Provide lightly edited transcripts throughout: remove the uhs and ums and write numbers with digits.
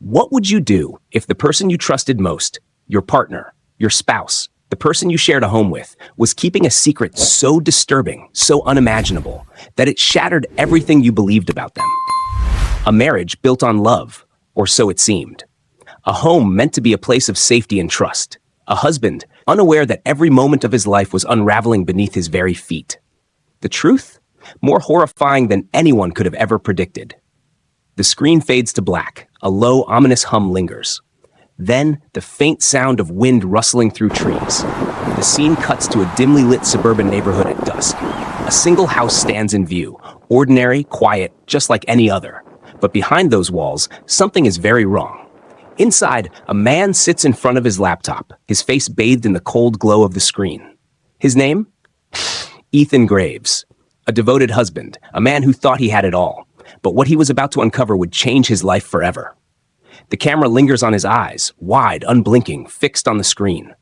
What would you do if the person you trusted most, your partner, your spouse, the person you shared a home with, was keeping a secret so disturbing, so unimaginable, that it shattered everything you believed about them? A marriage built on love, or so it seemed. A home meant to be a place of safety and trust. A husband, unaware that every moment of his life was unraveling beneath his very feet. The truth? More horrifying than anyone could have ever predicted. The screen fades to black. A low, ominous hum lingers. Then, the faint sound of wind rustling through trees. The scene cuts to a dimly lit suburban neighborhood at dusk. A single house stands in view, ordinary, quiet, just like any other. But behind those walls, something is very wrong. Inside, a man sits in front of his laptop, his face bathed in the cold glow of the screen. His name? Ethan Graves. A devoted husband, a man who thought he had it all. But what he was about to uncover would change his life forever. The camera lingers on his eyes, wide, unblinking, fixed on the screen.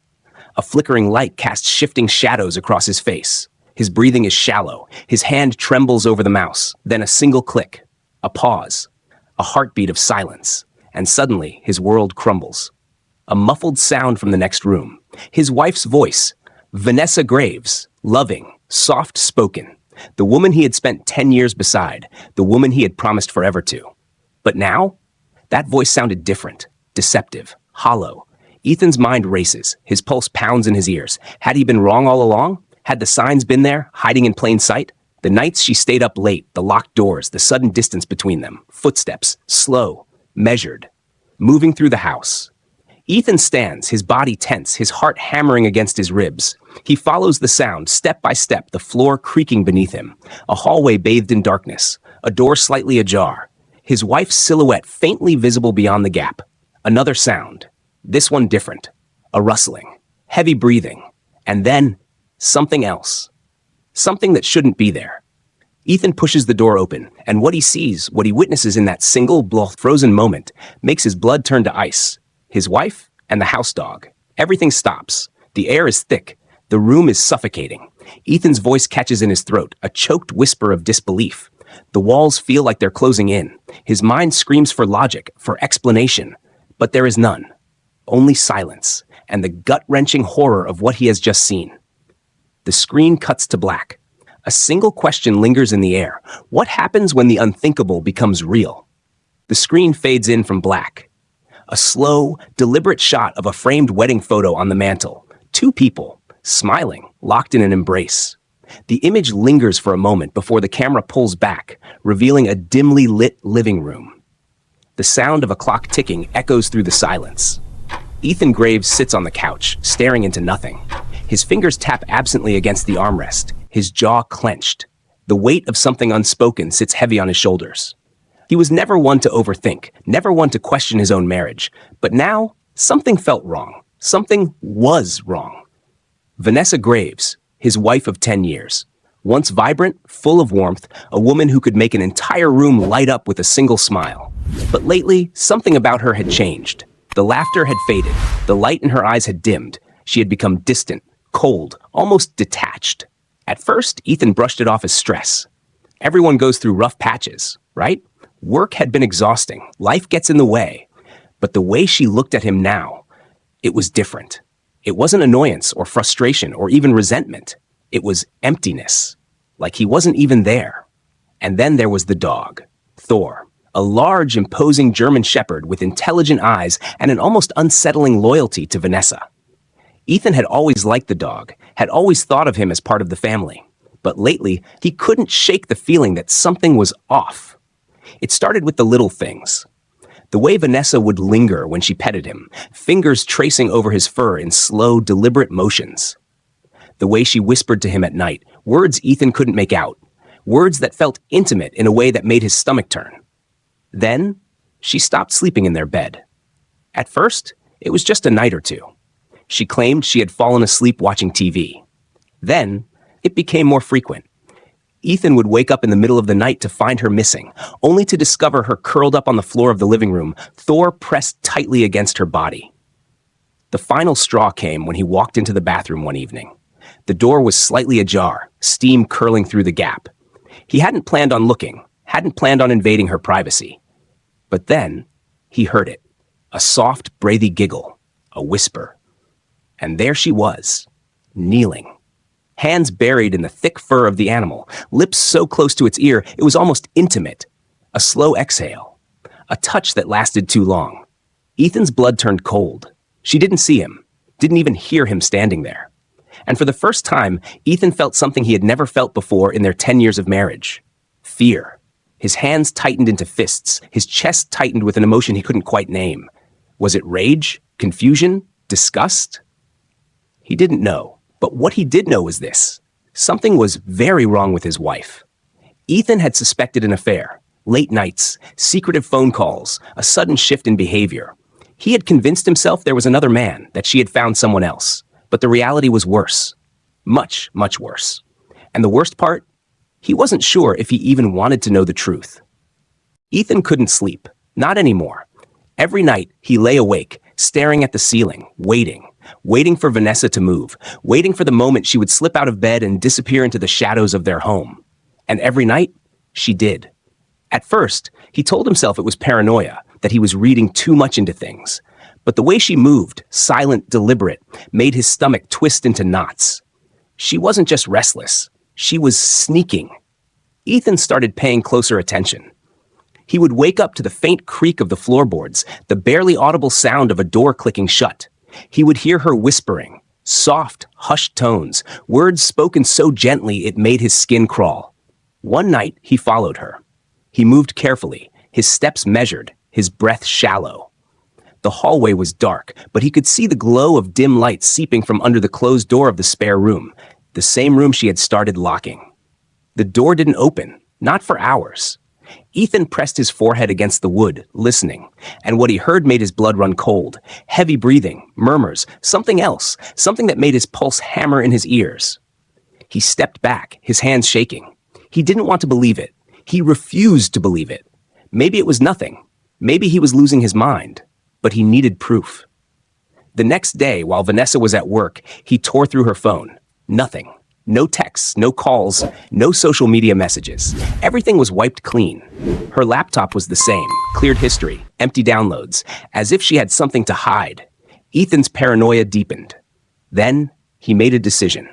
A flickering light casts shifting shadows across his face. His breathing is shallow. His hand trembles over the mouse. Then a single click. A pause. A heartbeat of silence. And suddenly, his world crumbles. A muffled sound from the next room. His wife's voice. Vanessa Graves. Loving, soft-spoken. The woman he had spent 10 years beside. The woman he had promised forever to. But now? That voice sounded different, deceptive, hollow. Ethan's mind races, his pulse pounds in his ears. Had he been wrong all along? Had the signs been there, hiding in plain sight? The nights she stayed up late, the locked doors, the sudden distance between them. Footsteps, slow, measured, moving through the house. Ethan stands, his body tense, his heart hammering against his ribs. He follows the sound, step by step, the floor creaking beneath him. A hallway bathed in darkness, a door slightly ajar. His wife's silhouette faintly visible beyond the gap. Another sound, this one different. A rustling, heavy breathing, and then something else. Something that shouldn't be there. Ethan pushes the door open, and what he sees, what he witnesses in that single, frozen moment, makes his blood turn to ice. His wife and the house dog. Everything stops. The air is thick. The room is suffocating. Ethan's voice catches in his throat, a choked whisper of disbelief. The walls feel like they're closing in. His mind screams for logic, for explanation. But there is none. Only silence, and the gut-wrenching horror of what he has just seen. The screen cuts to black. A single question lingers in the air. What happens when the unthinkable becomes real? The screen fades in from black. A slow, deliberate shot of a framed wedding photo on the mantel. Two people, smiling, locked in an embrace. The image lingers for a moment before the camera pulls back, revealing a dimly lit living room. The sound of a clock ticking echoes through the silence. Ethan Graves sits on the couch, staring into nothing. His fingers tap absently against the armrest, his jaw clenched. The weight of something unspoken sits heavy on his shoulders. He was never one to overthink, never one to question his own marriage. But now, something felt wrong. Something was wrong. Vanessa Graves, his wife of 10 years. Once vibrant, full of warmth, a woman who could make an entire room light up with a single smile. But lately, something about her had changed. The laughter had faded. The light in her eyes had dimmed. She had become distant, cold, almost detached. At first, Ethan brushed it off as stress. Everyone goes through rough patches, right? Work had been exhausting. Life gets in the way. But the way she looked at him now, it was different. It wasn't annoyance or frustration or even resentment. It was emptiness, like he wasn't even there. And then there was the dog, Thor, a large, imposing German shepherd with intelligent eyes and an almost unsettling loyalty to Vanessa. Ethan had always liked the dog, had always thought of him as part of the family. But lately, he couldn't shake the feeling that something was off. It started with the little things. The way Vanessa would linger when she petted him, fingers tracing over his fur in slow, deliberate motions. The way she whispered to him at night, words Ethan couldn't make out, words that felt intimate in a way that made his stomach turn. Then, she stopped sleeping in their bed. At first, it was just a night or two. She claimed she had fallen asleep watching TV. Then, it became more frequent. Ethan would wake up in the middle of the night to find her missing, only to discover her curled up on the floor of the living room, Thor pressed tightly against her body. The final straw came when he walked into the bathroom one evening. The door was slightly ajar, steam curling through the gap. He hadn't planned on looking, hadn't planned on invading her privacy. But then, he heard it. A soft, breathy giggle, a whisper. And there she was, kneeling. Hands buried in the thick fur of the animal, lips so close to its ear it was almost intimate. A slow exhale, a touch that lasted too long. Ethan's blood turned cold. She didn't see him, didn't even hear him standing there. And for the first time, Ethan felt something he had never felt before in their 10 years of marriage. Fear. His hands tightened into fists, his chest tightened with an emotion he couldn't quite name. Was it rage, confusion, disgust? He didn't know, but what he did know was this. Something was very wrong with his wife. Ethan had suspected an affair, late nights, secretive phone calls, a sudden shift in behavior. He had convinced himself there was another man, that she had found someone else. But the reality was worse. Much, much worse. And the worst part? He wasn't sure if he even wanted to know the truth. Ethan couldn't sleep. Not anymore. Every night, he lay awake, staring at the ceiling, waiting for Vanessa to move, waiting for the moment she would slip out of bed and disappear into the shadows of their home. And every night, she did. At first, he told himself it was paranoia, that he was reading too much into things. But the way she moved, silent, deliberate, made his stomach twist into knots. She wasn't just restless. She was sneaking. Ethan started paying closer attention. He would wake up to the faint creak of the floorboards, the barely audible sound of a door clicking shut. He would hear her whispering, soft, hushed tones, words spoken so gently it made his skin crawl. One night, he followed her. He moved carefully, his steps measured, his breath shallow. The hallway was dark, but he could see the glow of dim light seeping from under the closed door of the spare room, the same room she had started locking. The door didn't open, not for hours. Ethan pressed his forehead against the wood, listening, and what he heard made his blood run cold. Heavy breathing, murmurs, something else, something that made his pulse hammer in his ears. He stepped back, his hands shaking. He didn't want to believe it. He refused to believe it. Maybe it was nothing. Maybe he was losing his mind. But he needed proof. The next day, while Vanessa was at work, he tore through her phone. Nothing. No texts, no calls, no social media messages. Everything was wiped clean. Her laptop was the same, cleared history, empty downloads, as if she had something to hide. Ethan's paranoia deepened. Then, he made a decision.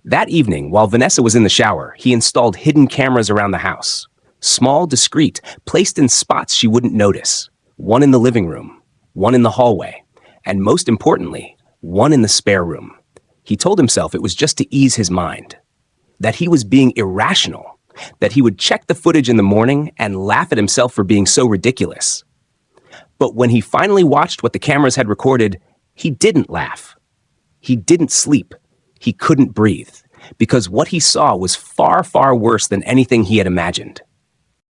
That evening, while Vanessa was in the shower, he installed hidden cameras around the house. Small, discreet, placed in spots she wouldn't notice. One in the living room, one in the hallway, and most importantly, one in the spare room. He told himself it was just to ease his mind, that he was being irrational, that he would check the footage in the morning and laugh at himself for being so ridiculous. But when he finally watched what the cameras had recorded, he didn't laugh. He didn't sleep. He couldn't breathe, because what he saw was far, far worse than anything he had imagined.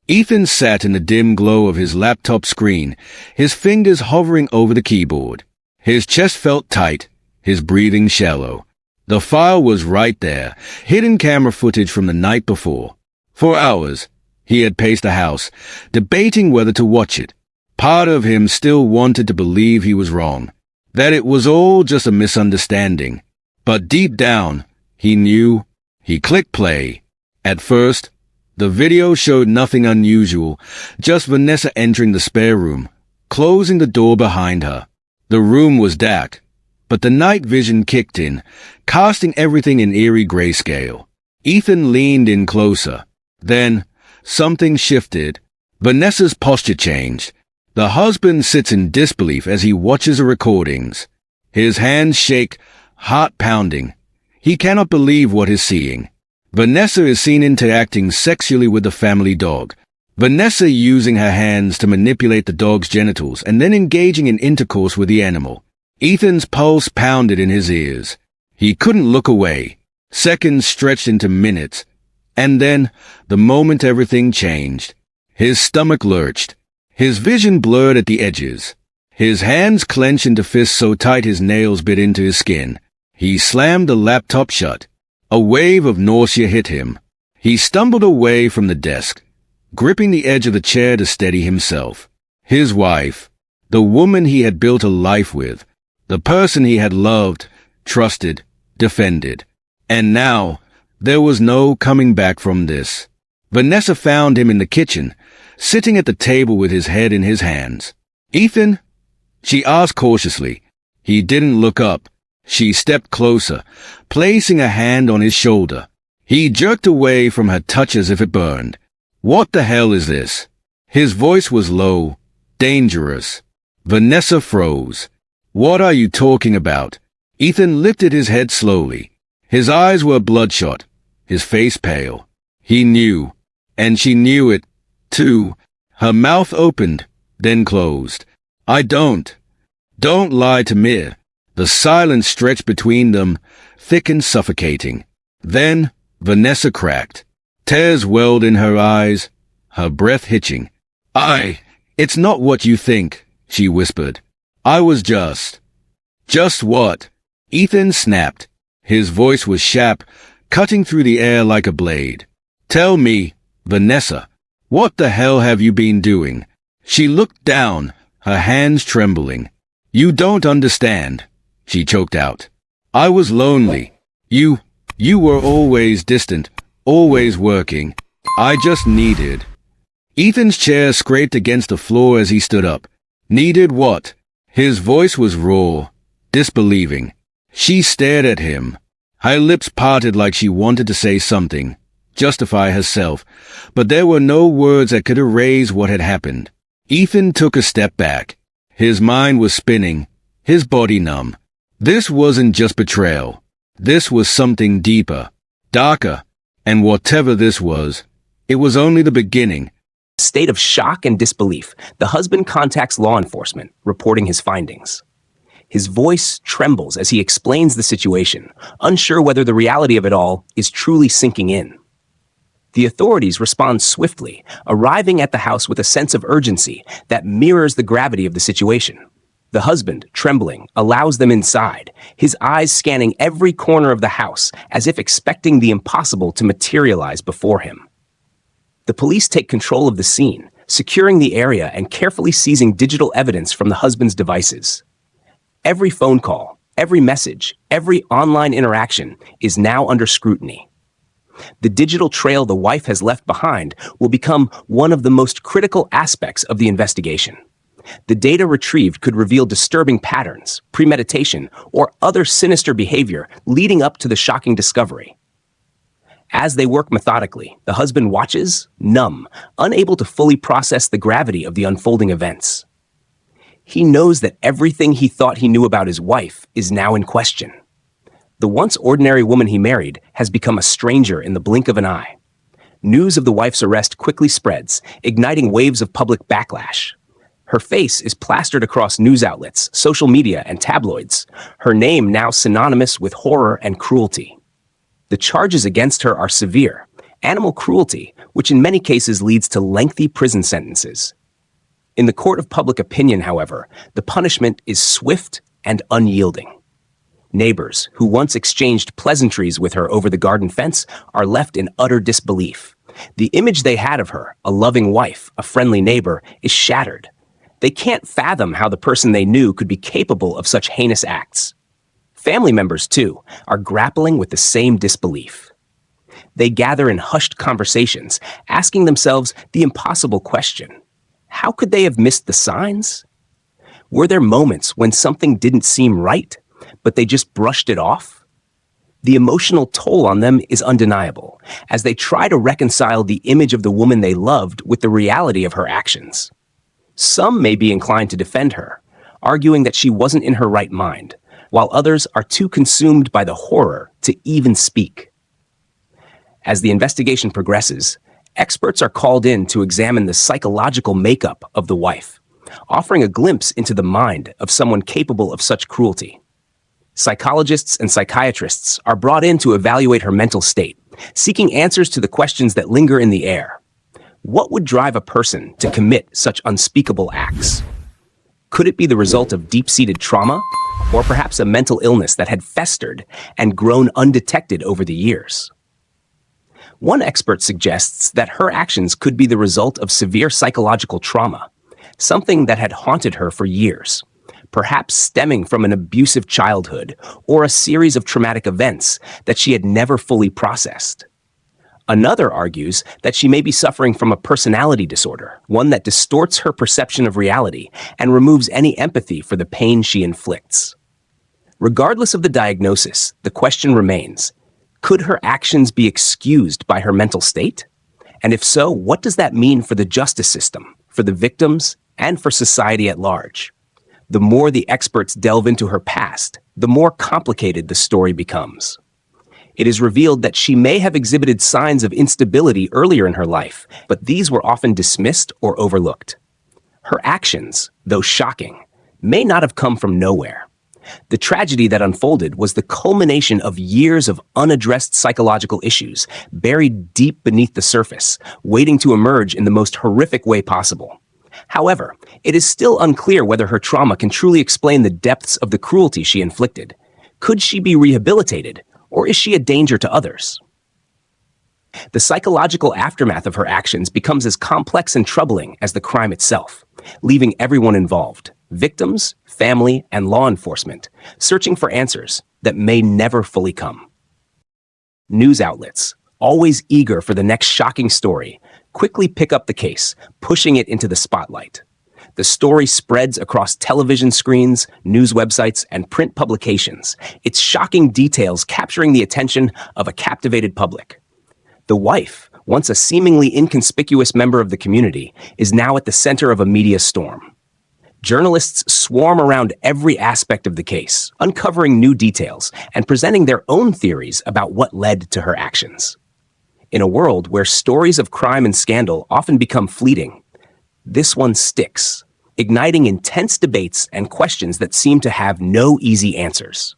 Ethan sat in the dim glow of his laptop screen, his fingers hovering over the keyboard. His chest felt tight, his breathing shallow. The file was right there, hidden camera footage from the night before. For hours, he had paced the house, debating whether to watch it. Part of him still wanted to believe he was wrong, that it was all just a misunderstanding. But deep down, he knew. He clicked play. At first, the video showed nothing unusual, just Vanessa entering the spare room, closing the door behind her. The room was dark, but the night vision kicked in, casting everything in eerie grayscale. Ethan leaned in closer. Then, something shifted. Vanessa's posture changed. The husband sits in disbelief as he watches the recordings. His hands shake, heart pounding. He cannot believe what he's seeing. Vanessa is seen interacting sexually with the family dog. Vanessa using her hands to manipulate the dog's genitals and then engaging in intercourse with the animal. Ethan's pulse pounded in his ears. He couldn't look away. Seconds stretched into minutes. And then, the moment everything changed, his stomach lurched. His vision blurred at the edges. His hands clenched into fists so tight his nails bit into his skin. He slammed the laptop shut. A wave of nausea hit him. He stumbled away from the desk, gripping the edge of the chair to steady himself. His wife, the woman he had built a life with, the person he had loved, trusted, defended. And now, there was no coming back from this. Vanessa found him in the kitchen, sitting at the table with his head in his hands. "Ethan," She asked cautiously. He didn't look up. She stepped closer, placing a hand on his shoulder. He jerked away from her touch as if it burned. What the hell is this? His voice was low, dangerous. Vanessa froze. What are you talking about? Ethan lifted his head slowly. His eyes were bloodshot, his face pale. He knew, and she knew it, too. Her mouth opened, then closed. I don't. Don't lie to me. The silence stretched between them, thick and suffocating. Then, Vanessa cracked. Tears welled in her eyes, her breath hitching. It's not what you think, she whispered. I was just. Just what? Ethan snapped. His voice was sharp, cutting through the air like a blade. Tell me, Vanessa, what the hell have you been doing? She looked down, her hands trembling. You don't understand, she choked out. I was lonely. You were always distant, always working. I just needed. Ethan's chair scraped against the floor as he stood up. Needed what? His voice was raw, disbelieving. She stared at him. Her lips parted like she wanted to say something, justify herself, but there were no words that could erase what had happened. Ethan took a step back. His mind was spinning, his body numb. This wasn't just betrayal. This was something deeper, darker, and whatever this was, it was only the beginning. State of shock and disbelief, the husband contacts law enforcement, reporting his findings. His voice trembles as he explains the situation, unsure whether the reality of it all is truly sinking in. The authorities respond swiftly, arriving at the house with a sense of urgency that mirrors the gravity of the situation. The husband, trembling, allows them inside, his eyes scanning every corner of the house as if expecting the impossible to materialize before him. The police take control of the scene, securing the area and carefully seizing digital evidence from the husband's devices. Every phone call, every message, every online interaction is now under scrutiny. The digital trail the wife has left behind will become one of the most critical aspects of the investigation. The data retrieved could reveal disturbing patterns, premeditation, or other sinister behavior leading up to the shocking discovery. As they work methodically, the husband watches, numb, unable to fully process the gravity of the unfolding events. He knows that everything he thought he knew about his wife is now in question. The once ordinary woman he married has become a stranger in the blink of an eye. News of the wife's arrest quickly spreads, igniting waves of public backlash. Her face is plastered across news outlets, social media, and tabloids, her name now synonymous with horror and cruelty. The charges against her are severe: animal cruelty, which in many cases leads to lengthy prison sentences. In the court of public opinion, however, the punishment is swift and unyielding. Neighbors, who once exchanged pleasantries with her over the garden fence, are left in utter disbelief. The image they had of her, a loving wife, a friendly neighbor, is shattered. They can't fathom how the person they knew could be capable of such heinous acts. Family members, too, are grappling with the same disbelief. They gather in hushed conversations, asking themselves the impossible question: how could they have missed the signs? Were there moments when something didn't seem right, but they just brushed it off? The emotional toll on them is undeniable, as they try to reconcile the image of the woman they loved with the reality of her actions. Some may be inclined to defend her, arguing that she wasn't in her right mind, while others are too consumed by the horror to even speak. As the investigation progresses, experts are called in to examine the psychological makeup of the wife, offering a glimpse into the mind of someone capable of such cruelty. Psychologists and psychiatrists are brought in to evaluate her mental state, seeking answers to the questions that linger in the air. What would drive a person to commit such unspeakable acts? Could it be the result of deep-seated trauma, or perhaps a mental illness that had festered and grown undetected over the years? One expert suggests that her actions could be the result of severe psychological trauma, something that had haunted her for years, perhaps stemming from an abusive childhood or a series of traumatic events that she had never fully processed. Another argues that she may be suffering from a personality disorder, one that distorts her perception of reality and removes any empathy for the pain she inflicts. Regardless of the diagnosis, the question remains, could her actions be excused by her mental state? And if so, what does that mean for the justice system, for the victims, and for society at large? The more the experts delve into her past, the more complicated the story becomes. It is revealed that she may have exhibited signs of instability earlier in her life, but these were often dismissed or overlooked. Her actions, though shocking, may not have come from nowhere. The tragedy that unfolded was the culmination of years of unaddressed psychological issues, buried deep beneath the surface, waiting to emerge in the most horrific way possible. However, it is still unclear whether her trauma can truly explain the depths of the cruelty she inflicted. Could she be rehabilitated, or is she a danger to others? The psychological aftermath of her actions becomes as complex and troubling as the crime itself, leaving everyone involved, victims, family, and law enforcement, searching for answers that may never fully come. News outlets, always eager for the next shocking story, quickly pick up the case, pushing it into the spotlight. The story spreads across television screens, news websites, and print publications, its shocking details capturing the attention of a captivated public. The wife, once a seemingly inconspicuous member of the community, is now at the center of a media storm. Journalists swarm around every aspect of the case, uncovering new details and presenting their own theories about what led to her actions. In a world where stories of crime and scandal often become fleeting, this one sticks, igniting intense debates and questions that seem to have no easy answers.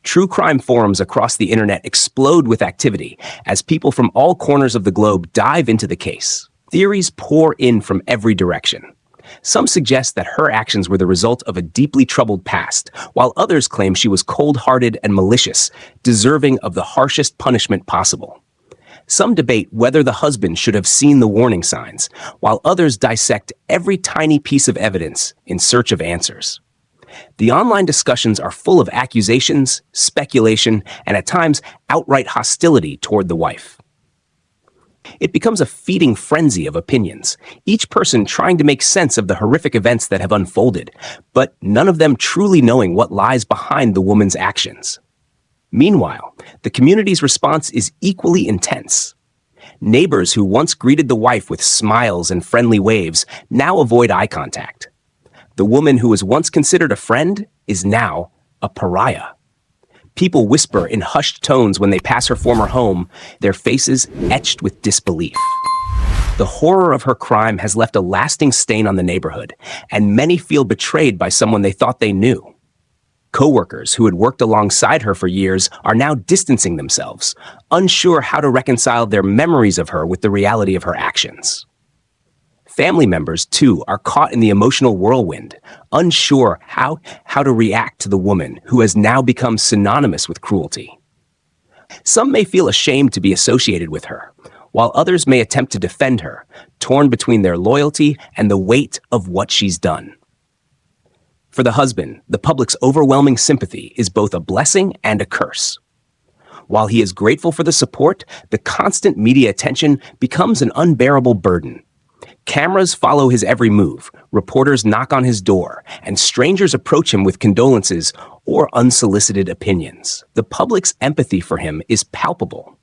True crime forums across the internet explode with activity as people from all corners of the globe dive into the case. Theories pour in from every direction. Some suggest that her actions were the result of a deeply troubled past, while others claim she was cold-hearted and malicious, deserving of the harshest punishment possible. Some debate whether the husband should have seen the warning signs, while others dissect every tiny piece of evidence in search of answers. The online discussions are full of accusations, speculation, and at times outright hostility toward the wife. It becomes a feeding frenzy of opinions, each person trying to make sense of the horrific events that have unfolded, but none of them truly knowing what lies behind the woman's actions. Meanwhile, the community's response is equally intense. Neighbors who once greeted the wife with smiles and friendly waves now avoid eye contact. The woman who was once considered a friend is now a pariah. People whisper in hushed tones when they pass her former home, their faces etched with disbelief. The horror of her crime has left a lasting stain on the neighborhood, and many feel betrayed by someone they thought they knew. Coworkers who had worked alongside her for years are now distancing themselves, unsure how to reconcile their memories of her with the reality of her actions. Family members, too, are caught in the emotional whirlwind, unsure how to react to the woman who has now become synonymous with cruelty. Some may feel ashamed to be associated with her, while others may attempt to defend her, torn between their loyalty and the weight of what she's done. For the husband, the public's overwhelming sympathy is both a blessing and a curse. While he is grateful for the support, the constant media attention becomes an unbearable burden. Cameras follow his every move, reporters knock on his door, and strangers approach him with condolences or unsolicited opinions. The public's empathy for him is palpable.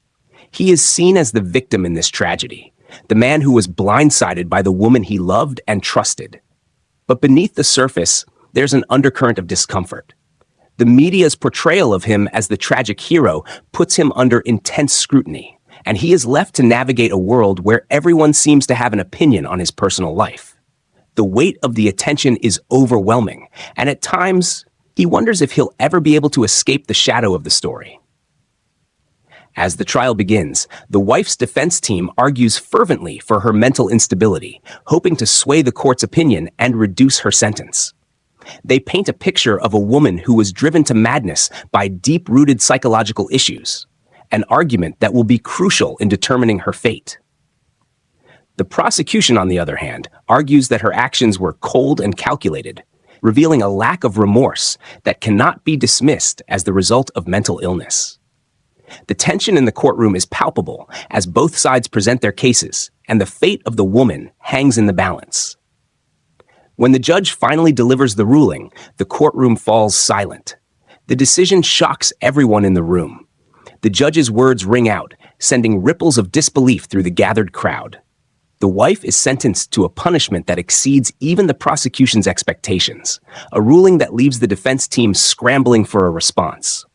He is seen as the victim in this tragedy, the man who was blindsided by the woman he loved and trusted. But beneath the surface, there's an undercurrent of discomfort. The media's portrayal of him as the tragic hero puts him under intense scrutiny, and he is left to navigate a world where everyone seems to have an opinion on his personal life. The weight of the attention is overwhelming, and at times, he wonders if he'll ever be able to escape the shadow of the story. As the trial begins, the wife's defense team argues fervently for her mental instability, hoping to sway the court's opinion and reduce her sentence. They paint a picture of a woman who was driven to madness by deep-rooted psychological issues, an argument that will be crucial in determining her fate. The prosecution, on the other hand, argues that her actions were cold and calculated, revealing a lack of remorse that cannot be dismissed as the result of mental illness. The tension in the courtroom is palpable as both sides present their cases, and the fate of the woman hangs in the balance. When the judge finally delivers the ruling, the courtroom falls silent. The decision shocks everyone in the room. The judge's words ring out, sending ripples of disbelief through the gathered crowd. The wife is sentenced to a punishment that exceeds even the prosecution's expectations, a ruling that leaves the defense team scrambling for a response.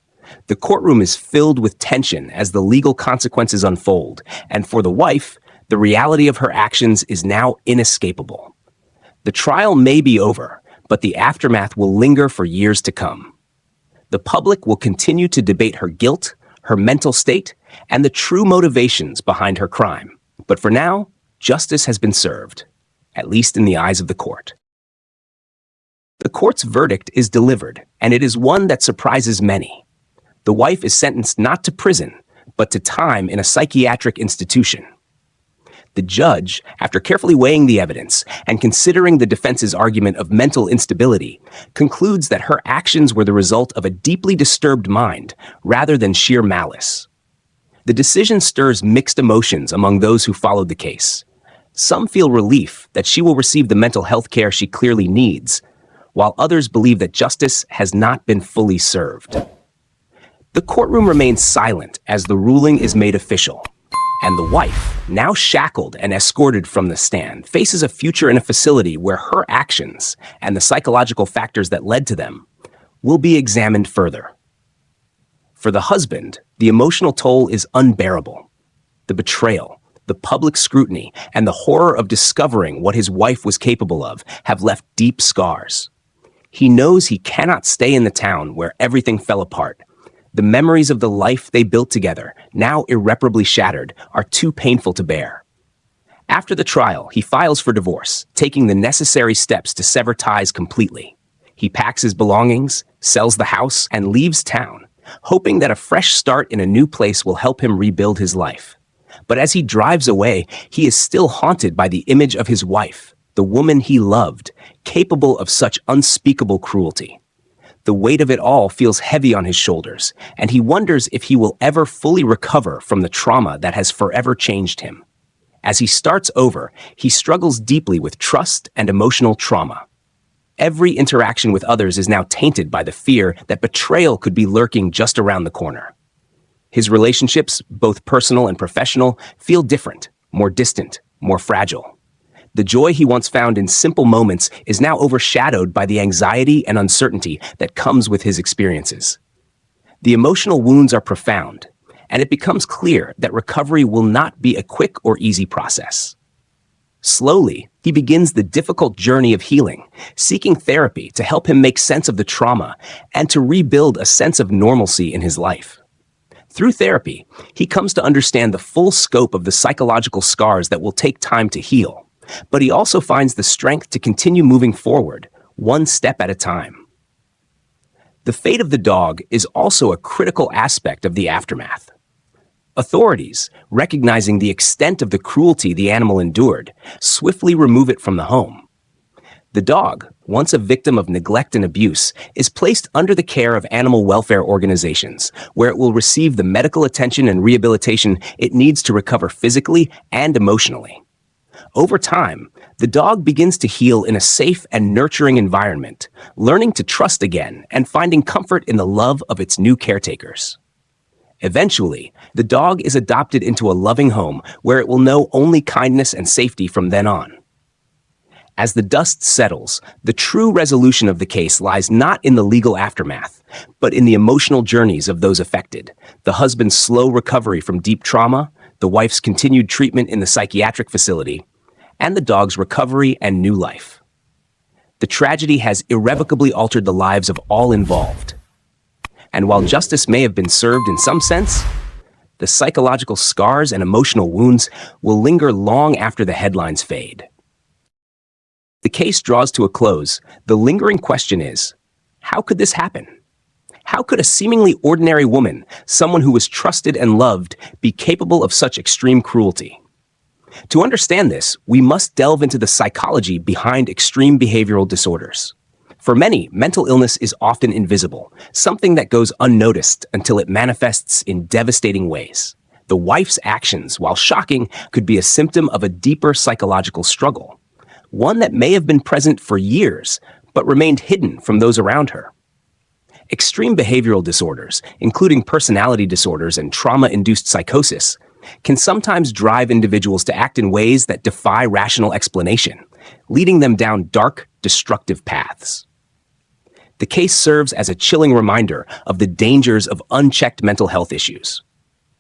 The courtroom is filled with tension as the legal consequences unfold, and for the wife, the reality of her actions is now inescapable. The trial may be over, but the aftermath will linger for years to come. The public will continue to debate her guilt, her mental state, and the true motivations behind her crime. But for now, justice has been served, at least in the eyes of the court. The court's verdict is delivered, and it is one that surprises many. The wife is sentenced not to prison, but to time in a psychiatric institution. The judge, after carefully weighing the evidence and considering the defense's argument of mental instability, concludes that her actions were the result of a deeply disturbed mind rather than sheer malice. The decision stirs mixed emotions among those who followed the case. Some feel relief that she will receive the mental health care she clearly needs, while others believe that justice has not been fully served. The courtroom remains silent as the ruling is made official, and the wife, now shackled and escorted from the stand, faces a future in a facility where her actions and the psychological factors that led to them will be examined further. For the husband, the emotional toll is unbearable. The betrayal, the public scrutiny, and the horror of discovering what his wife was capable of have left deep scars. He knows he cannot stay in the town where everything fell apart. The memories of the life they built together, now irreparably shattered, are too painful to bear. After the trial, he files for divorce, taking the necessary steps to sever ties completely. He packs his belongings, sells the house, and leaves town, hoping that a fresh start in a new place will help him rebuild his life. But as he drives away, he is still haunted by the image of his wife, the woman he loved, capable of such unspeakable cruelty. The weight of it all feels heavy on his shoulders, and he wonders if he will ever fully recover from the trauma that has forever changed him. As he starts over, he struggles deeply with trust and emotional trauma. Every interaction with others is now tainted by the fear that betrayal could be lurking just around the corner. His relationships, both personal and professional, feel different, more distant, more fragile. The joy he once found in simple moments is now overshadowed by the anxiety and uncertainty that comes with his experiences. The emotional wounds are profound, and it becomes clear that recovery will not be a quick or easy process. Slowly, he begins the difficult journey of healing, seeking therapy to help him make sense of the trauma and to rebuild a sense of normalcy in his life. Through therapy, he comes to understand the full scope of the psychological scars that will take time to heal. But he also finds the strength to continue moving forward, one step at a time. The fate of the dog is also a critical aspect of the aftermath. Authorities, recognizing the extent of the cruelty the animal endured, swiftly remove it from the home. The dog, once a victim of neglect and abuse, is placed under the care of animal welfare organizations, where it will receive the medical attention and rehabilitation it needs to recover physically and emotionally. Over time, the dog begins to heal in a safe and nurturing environment, learning to trust again and finding comfort in the love of its new caretakers. Eventually, the dog is adopted into a loving home where it will know only kindness and safety from then on. As the dust settles, the true resolution of the case lies not in the legal aftermath, but in the emotional journeys of those affected, the husband's slow recovery from deep trauma, the wife's continued treatment in the psychiatric facility, and the dog's recovery and new life. The tragedy has irrevocably altered the lives of all involved. And while justice may have been served in some sense, the psychological scars and emotional wounds will linger long after the headlines fade. The case draws to a close. The lingering question is, how could this happen? How could a seemingly ordinary woman, someone who was trusted and loved, be capable of such extreme cruelty? To understand this, we must delve into the psychology behind extreme behavioral disorders. For many, mental illness is often invisible, something that goes unnoticed until it manifests in devastating ways. The wife's actions, while shocking, could be a symptom of a deeper psychological struggle, one that may have been present for years, but remained hidden from those around her. Extreme behavioral disorders, including personality disorders and trauma-induced psychosis, can sometimes drive individuals to act in ways that defy rational explanation, leading them down dark, destructive paths. The case serves as a chilling reminder of the dangers of unchecked mental health issues.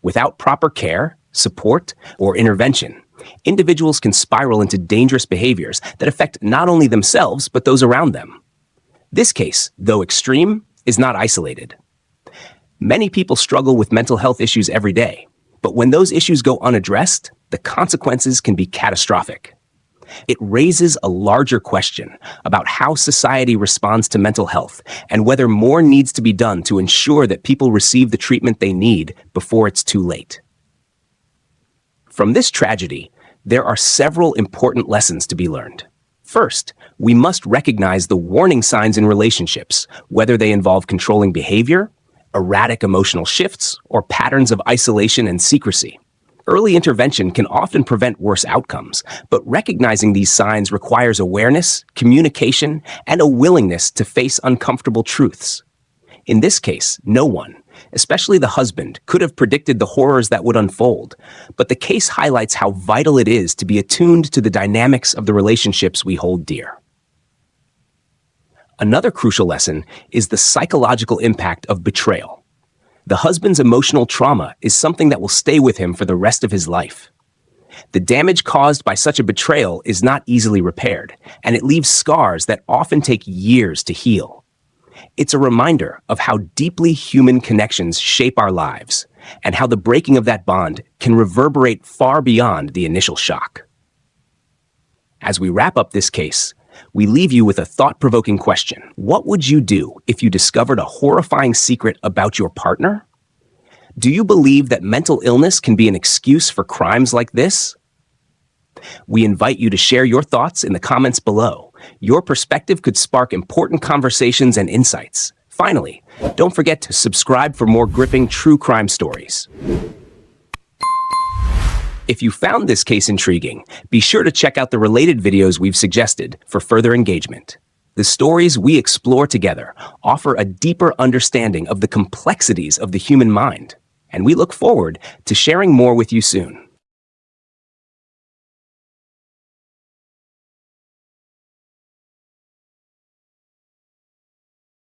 Without proper care, support, or intervention, individuals can spiral into dangerous behaviors that affect not only themselves, but those around them. This case, though extreme, is not isolated. Many people struggle with mental health issues every day, but when those issues go unaddressed, the consequences can be catastrophic. It raises a larger question about how society responds to mental health and whether more needs to be done to ensure that people receive the treatment they need before it's too late. From this tragedy, there are several important lessons to be learned. First, we must recognize the warning signs in relationships, whether they involve controlling behavior, erratic emotional shifts, or patterns of isolation and secrecy. Early intervention can often prevent worse outcomes, but recognizing these signs requires awareness, communication, and a willingness to face uncomfortable truths. In this case, no one, especially the husband, could have predicted the horrors that would unfold, but the case highlights how vital it is to be attuned to the dynamics of the relationships we hold dear. Another crucial lesson is the psychological impact of betrayal. The husband's emotional trauma is something that will stay with him for the rest of his life. The damage caused by such a betrayal is not easily repaired, and it leaves scars that often take years to heal. It's a reminder of how deeply human connections shape our lives, and how the breaking of that bond can reverberate far beyond the initial shock. As we wrap up this case, we leave you with a thought-provoking question. What would you do if you discovered a horrifying secret about your partner? Do you believe that mental illness can be an excuse for crimes like this? We invite you to share your thoughts in the comments below. Your perspective could spark important conversations and insights. Finally, don't forget to subscribe for more gripping true crime stories. If you found this case intriguing, be sure to check out the related videos we've suggested for further engagement. The stories we explore together offer a deeper understanding of the complexities of the human mind, and we look forward to sharing more with you soon.